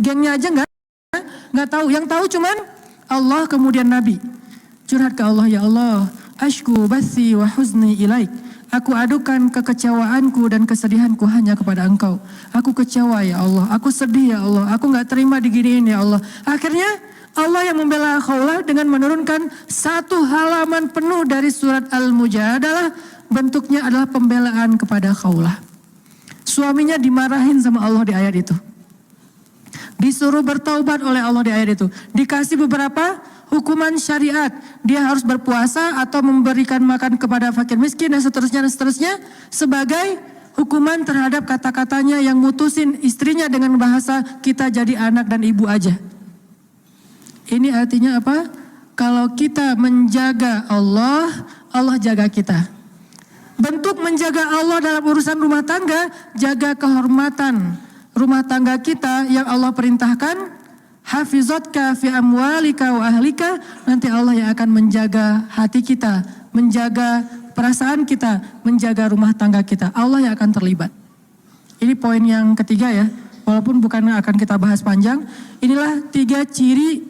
Gengnya aja nggak tahu. Yang tahu cuman Allah kemudian Nabi. Curhat ke Allah, ya Allah, ashku bathi wa huzni ilaik. Aku adukan kekecewaanku dan kesedihanku hanya kepada Engkau. Aku kecewa ya Allah, aku sedih ya Allah, aku gak terima diginiin ya Allah. Akhirnya Allah yang membela Khawlah dengan menurunkan 1 halaman penuh dari surat Al-Mujadalah. Bentuknya adalah pembelaan kepada Khawlah. Suaminya dimarahin sama Allah di ayat itu. Disuruh bertaubat oleh Allah di ayat itu. Dikasih beberapa hukuman syariat. Dia harus berpuasa atau memberikan makan kepada fakir miskin dan seterusnya dan seterusnya. Sebagai hukuman terhadap kata-katanya yang mutusin istrinya dengan bahasa kita jadi anak dan ibu aja. Ini artinya apa? Kalau kita menjaga Allah, Allah jaga kita. Bentuk menjaga Allah dalam urusan rumah tangga, jaga kehormatan rumah tangga kita yang Allah perintahkan, hafizatka fi amwalika wa ahlika, nanti Allah yang akan menjaga hati kita, menjaga perasaan kita, menjaga rumah tangga kita. Allah yang akan terlibat. Ini poin yang ketiga ya, walaupun bukan akan kita bahas panjang. Inilah 3 ciri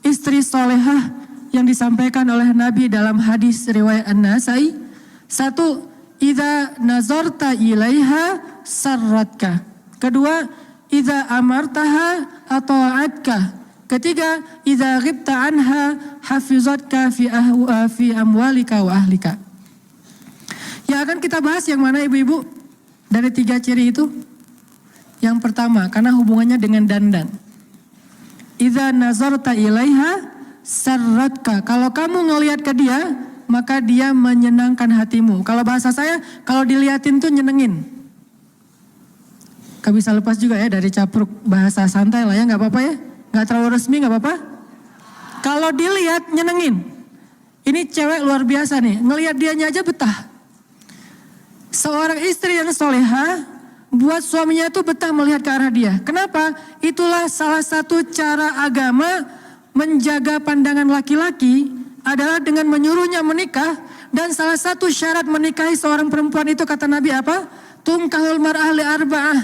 istri solehah yang disampaikan oleh Nabi dalam hadis riwayat An-Nasai. 1, idza nazarta ilaiha sarratka. Kedua, idza amartaha ata'atka. Ketiga, idza ghibta anha hafizatka fi amwalika wa ahlika. Yang akan kita bahas yang mana ibu-ibu? Dari 3 ciri itu. Yang pertama, karena hubungannya dengan dandan. Idza nazarta ilaiha sarratka. Kalau kamu ngelihat ke dia, maka dia menyenangkan hatimu. Kalau bahasa saya, kalau diliatin tuh nyenengin. Gak bisa lepas juga ya dari capruk bahasa santai lah ya, gak apa-apa ya. Gak terlalu resmi gak apa-apa. Kalau dilihat nyenengin. Ini cewek luar biasa nih, ngelihat dianya aja betah. Seorang istri yang soleha buat suaminya itu betah melihat ke arah dia. Kenapa? Itulah salah satu cara agama menjaga pandangan laki-laki adalah dengan menyuruhnya menikah. Dan salah satu syarat menikahi seorang perempuan itu kata Nabi apa? Tunkahul mar'ah li arba'ah.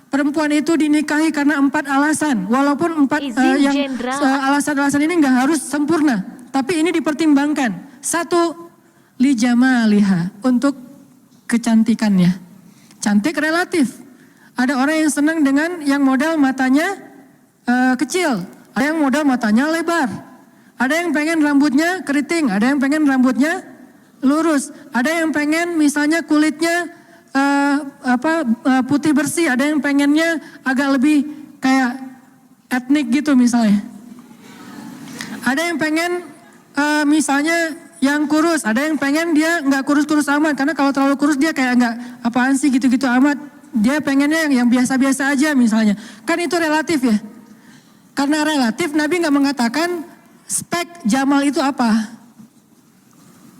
Perempuan itu dinikahi karena 4 alasan. Walaupun 4 alasan-alasan ini nggak harus sempurna, tapi ini dipertimbangkan. 1, li jamaliha, untuk kecantikannya. Cantik relatif. Ada orang yang senang dengan yang model matanya kecil, ada yang model matanya lebar, ada yang pengen rambutnya keriting, ada yang pengen rambutnya lurus, ada yang pengen misalnya kulitnya putih bersih, ada yang pengennya agak lebih kayak etnik gitu misalnya. Ada yang pengen misalnya yang kurus, ada yang pengen dia nggak kurus-kurus amat, karena kalau terlalu kurus dia kayak nggak apaan sih gitu-gitu amat. Dia pengennya yang biasa-biasa aja misalnya. Kan itu relatif ya. Karena relatif, Nabi nggak mengatakan spek Jamal itu apa.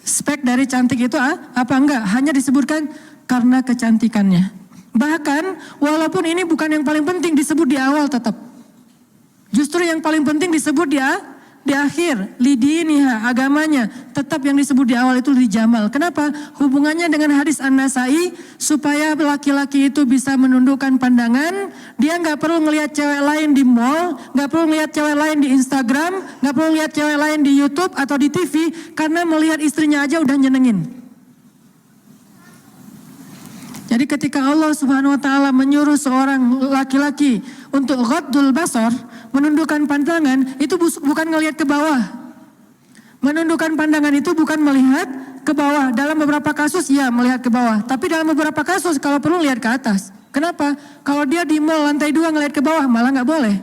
Spek dari cantik itu apa enggak, hanya disebutkan karena kecantikannya. Bahkan walaupun ini bukan yang paling penting disebut di awal tetap. Justru yang paling penting disebut di akhir. Lidiniha, agamanya. Tetap yang disebut di awal itu lijamal. Kenapa? Hubungannya dengan hadis An-Nasai, supaya laki-laki itu bisa menundukkan pandangan. Dia gak perlu ngelihat cewek lain di mall, gak perlu ngelihat cewek lain di Instagram, gak perlu ngelihat cewek lain di YouTube atau di TV, karena melihat istrinya aja udah nyenengin. Jadi ketika Allah Subhanahu wa taala menyuruh seorang laki-laki untuk ghaddul basar, menundukkan pandangan, itu bukan ngelihat ke bawah. Menundukkan pandangan itu bukan melihat ke bawah. Dalam beberapa kasus ya melihat ke bawah, tapi dalam beberapa kasus kalau perlu lihat ke atas. Kenapa? Kalau dia di mall lantai 2 ngelihat ke bawah malah nggak boleh.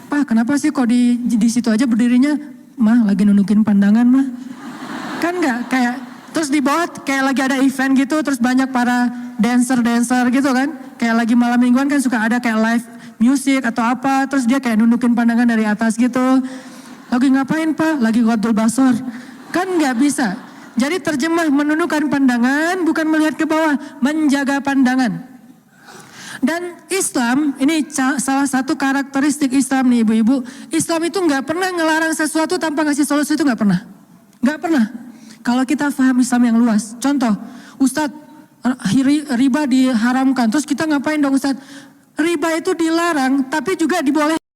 Pak, kenapa sih kok di situ aja berdirinya? Mah lagi nundukin pandangan mah. Kan nggak kayak terus di bawah kayak lagi ada event gitu, terus banyak para dancer gitu kan. Kayak lagi malam mingguan kan suka ada kayak live music atau apa, terus dia kayak nundukin pandangan dari atas gitu. Lagi ngapain Pak? Lagi ghaddul basar. Kan nggak bisa. Jadi terjemah menundukkan pandangan bukan melihat ke bawah, menjaga pandangan. Dan Islam, ini salah satu karakteristik Islam nih ibu-ibu. Islam itu nggak pernah ngelarang sesuatu tanpa ngasih solusi, itu nggak pernah. Nggak pernah. Kalau kita paham Islam yang luas. Contoh, Ustadz, riba diharamkan. Terus kita ngapain dong Ustadz? riba itu dilarang tapi juga diboleh.